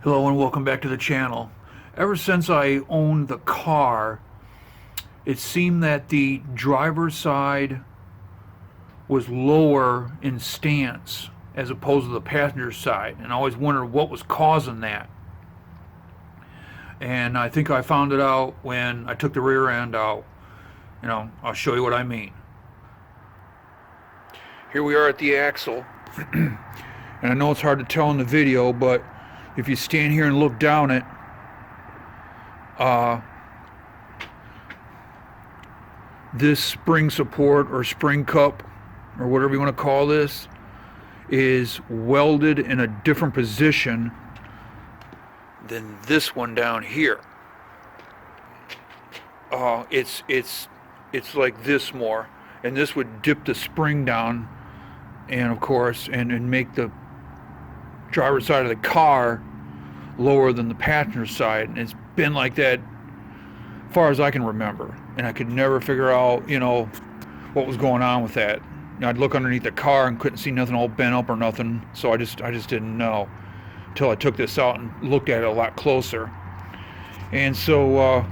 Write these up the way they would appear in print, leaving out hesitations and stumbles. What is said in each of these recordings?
Hello and welcome back to the channel. Ever since I owned the car, it seemed that the driver's side was lower in stance as opposed to the passenger side, and I always wondered what was causing that. And I think I found it out when I took the rear end out. I'll show you what I mean. Here we are at the axle. And I know it's hard to tell in the video, but if you stand here and look down it, this spring support or spring cup or whatever you want to call this is welded in a different position than this one down here. It's like this more, and this would dip the spring down, and of course, and make the driver's side of the car lower than the passenger side. And it's been like that as far as I can remember, and I could never figure out what was going on with that. I'd look underneath the car and couldn't see nothing all bent up or nothing, so I just didn't know until I took this out and looked at it a lot closer. And so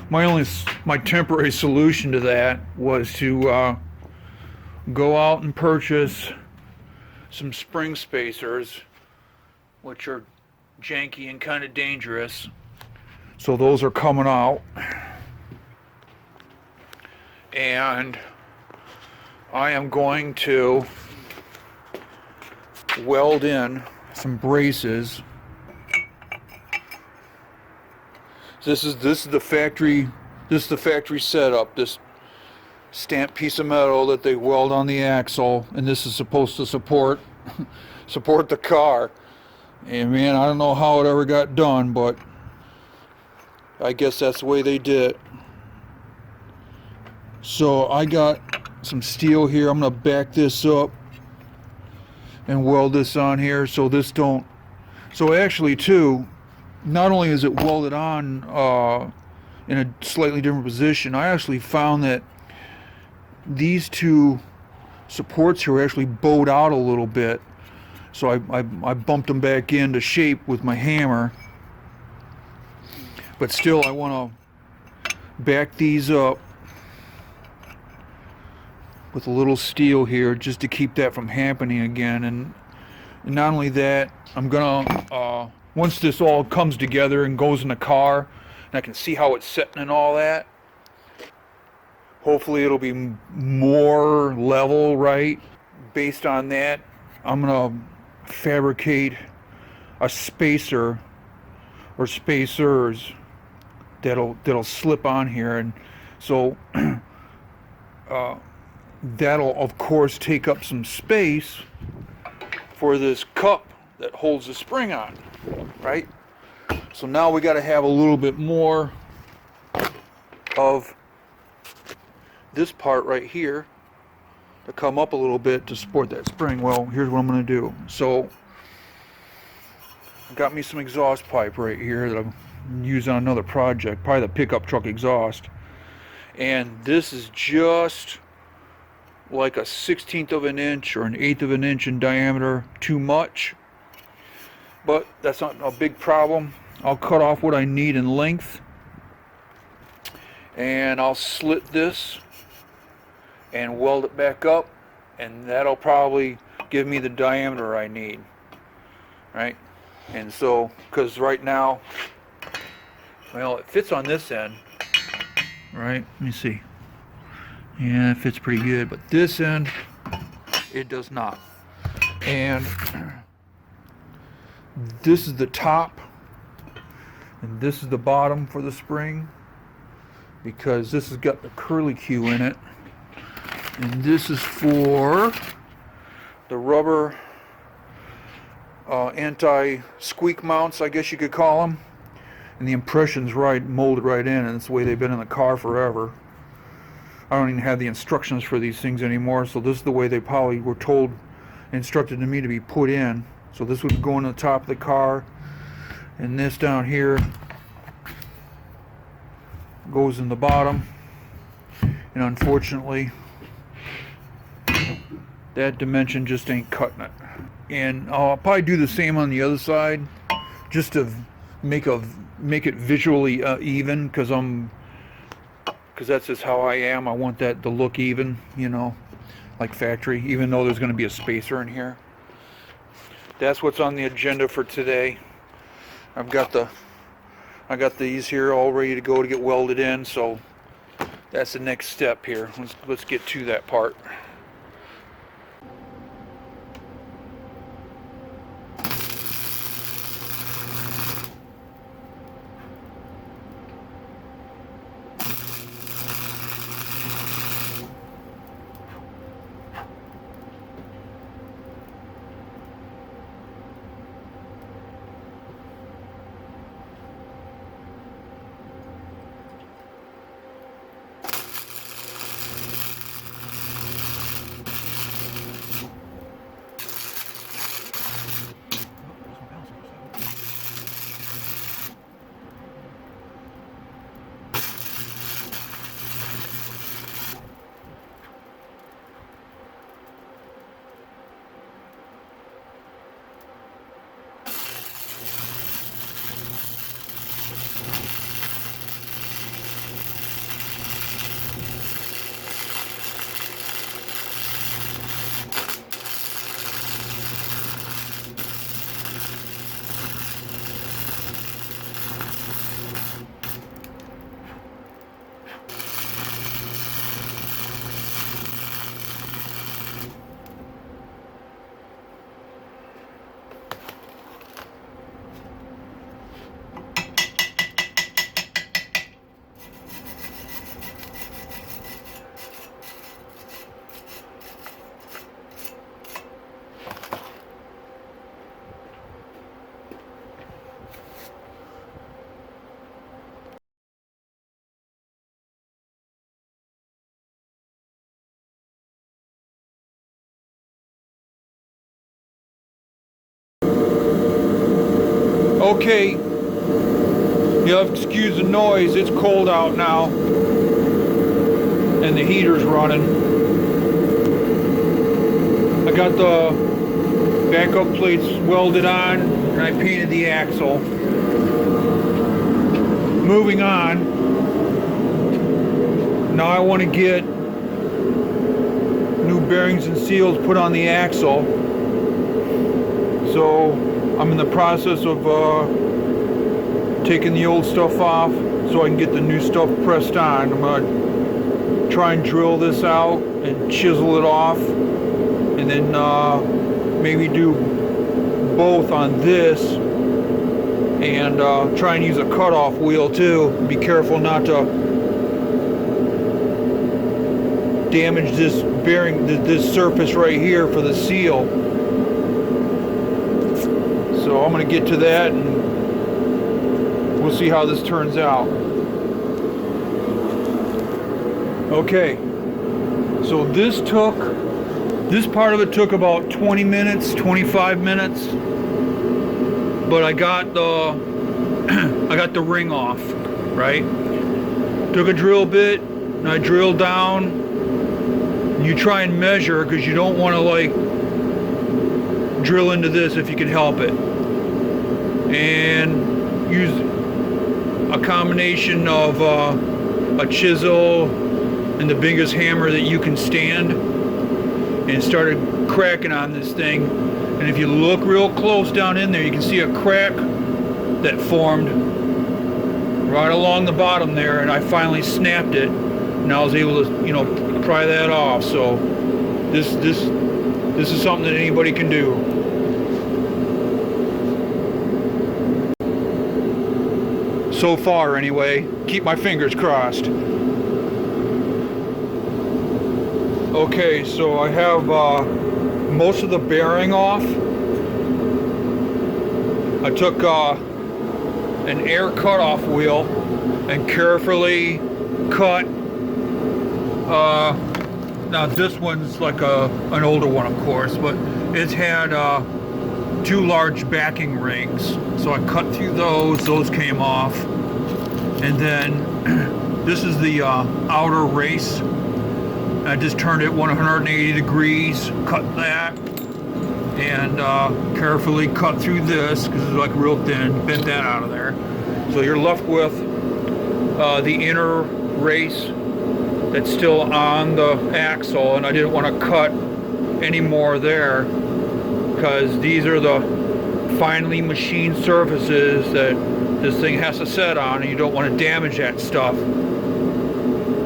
my temporary solution to that was to go out and purchase some spring spacers, which are janky and kind of dangerous. So those are coming out, and I am going to weld in some braces. This is the factory setup. This stamped piece of metal that they weld on the axle, and this is supposed to support the car. And man, I don't know how it ever got done, but I guess that's the way they did it. So I got some steel here. I'm gonna back this up and weld this on here so so actually too, not only is it welded on in a slightly different position, I actually found that these two supports here actually bowed out a little bit, so I bumped them back into shape with my hammer. But still, I want to back these up with a little steel here just to keep that from happening again. And not only that, I'm gonna once this all comes together and goes in the car and I can see how it's sitting and all that, hopefully it'll be more level, right? Based on that, I'm gonna fabricate a spacer or spacers that'll slip on here, and so that'll of course take up some space for this cup that holds the spring on, right? So now we got to have a little bit more of this part right here to come up a little bit to support that spring. Well, here's what I'm going to do. So I got me some exhaust pipe right here that I'm using on another project, probably the pickup truck exhaust, and this is just like a 1/16 of an inch or an 1/8 of an inch in diameter too much, but that's not a big problem. I'll cut off what I need in length, and I'll slit this and weld it back up, and that'll probably give me the diameter I need, right? And so, because right now, well, it fits on this end, right? Let me see. Yeah, it fits pretty good, but this end, it does not. And this is the top, and this is the bottom for the spring, because this has got the curlicue in it. And this is for the rubber anti-squeak mounts, I guess you could call them. And the impression's right, molded right in, and it's the way they've been in the car forever. I don't even have the instructions for these things anymore, so this is the way they probably were told, instructed to me to be put in. So this would go in the top of the car, and this down here goes in the bottom. And unfortunately, that dimension just ain't cutting it. And I'll probably do the same on the other side, just to make it visually even, because that's just how I am. I want that to look even, you know, like factory, even though there's going to be a spacer in here. That's what's on the agenda for today. I got these here all ready to go to get welded in, so that's the next step here. Let's get to that part. Okay, you'll have to excuse the noise. It's cold out now, and the heater's running. I got the backup plates welded on, and I painted the axle. Moving on, now I want to get new bearings and seals put on the axle. So I'm in the process of taking the old stuff off so I can get the new stuff pressed on. I'm going to try and drill this out and chisel it off, and then maybe do both on this, and try and use a cutoff wheel too. Be careful not to damage this bearing, this surface right here for the seal. So I'm going to get to that, and we'll see how this turns out. Okay, so this part of it took about 20 minutes, 25 minutes, but I got the ring off, right? Took a drill bit, and I drilled down. And you try and measure, because you don't want to like drill into this if you can help it. And use a combination of a chisel and the biggest hammer that you can stand, and started cracking on this thing. And if you look real close down in there, you can see a crack that formed right along the bottom there, and I finally snapped it, and I was able to, you know, pry that off. So this is something that anybody can do. So far, anyway. Keep my fingers crossed. Okay, so I have most of the bearing off. I took an air cutoff wheel and carefully cut. Now this one's like an older one, of course, but it's had 2 large backing rings. So I cut through those came off. And then this is the outer race. I just turned it 180 degrees, cut that, and carefully cut through this because it's like real thin, bent that out of there. So you're left with the inner race that's still on the axle, and I didn't want to cut any more there because these are the finely machined surfaces that this thing has to set on, and you don't want to damage that stuff.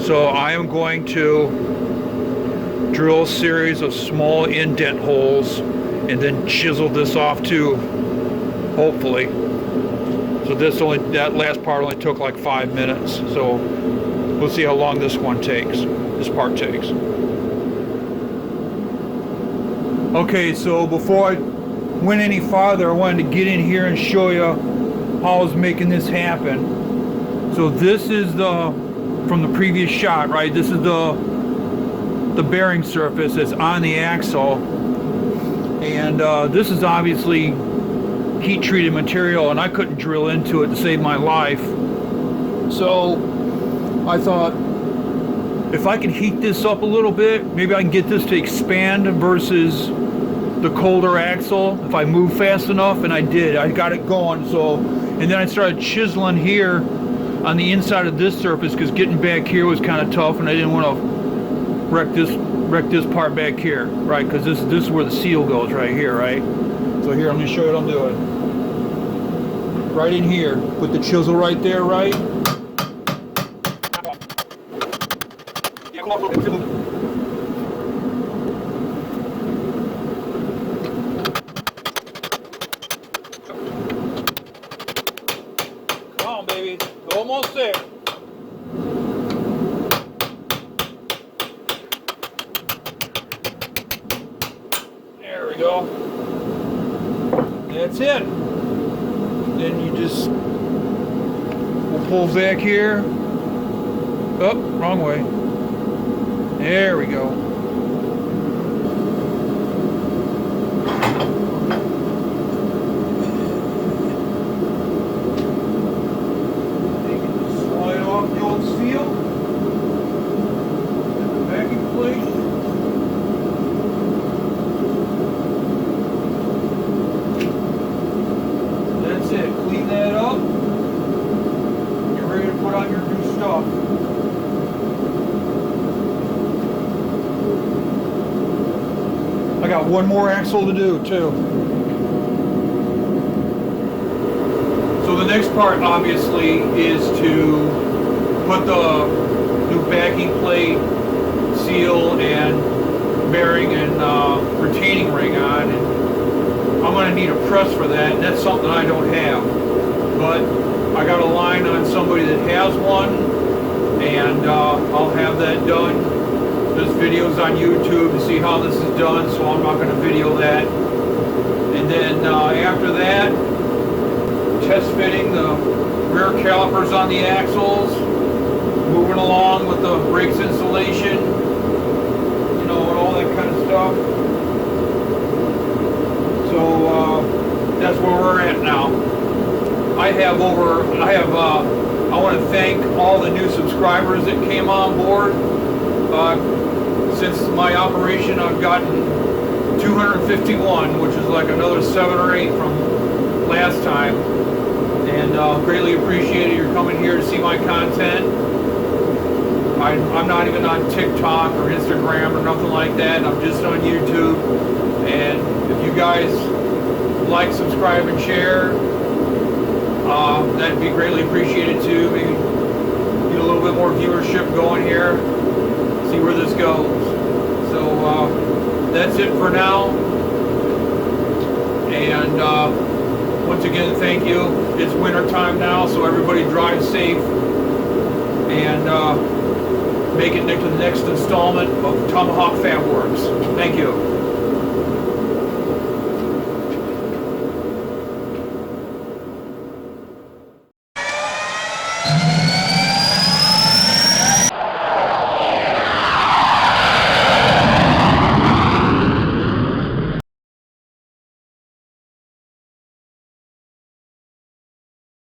So I am going to drill a series of small indent holes and then chisel this off too, hopefully. So that last part only took like 5 minutes. So we'll see how long this part takes. Okay, so before I went any farther, I wanted to get in here and show you how I was making this happen. So this is from the previous shot, right? This is the bearing surface that's on the axle, and this is obviously heat treated material, and I couldn't drill into it to save my life. So I thought, if I can heat this up a little bit, maybe I can get this to expand versus the colder axle if I move fast enough. And I did. I got it going. So, and then I started chiseling here on the inside of this surface because getting back here was kind of tough, and I didn't want to wreck this part back here, right? Because this is where the seal goes, right here, right? So here, I'm going to show you what I'm doing. Right in here, put the chisel right there, right? Come on, baby, almost there. There we go. That's it. Then you just we'll pull back here. Oh, wrong way. There we go. Slide off the old seal. Get the backing plate. That's it. Clean that up. Get ready to put on your new stuff. I got one more axle to do too. So the next part obviously is to put the new backing plate, seal, and bearing and retaining ring on. And I'm going to need a press for that, and that's something I don't have. But I got a line on somebody that has one, and I'll have that done. There's videos on YouTube to see how this is done, so I'm not going to video that. And then after that, test fitting the rear calipers on the axles, moving along with the brakes installation, you know, and all that kind of stuff. So that's where we're at now. I want to thank all the new subscribers that came on board. Since my operation, I've gotten 251, which is like another 7 or 8 from last time. And greatly appreciated your coming here to see my content. I'm not even on TikTok or Instagram or nothing like that. I'm just on YouTube. And if you guys like, subscribe, and share, that'd be greatly appreciated too. Maybe get a little bit more viewership going here. See where this goes. So that's it for now. And once again, thank you. It's winter time now, so everybody drive safe and make it to the next installment of Tomahawk Fab Works. Thank you.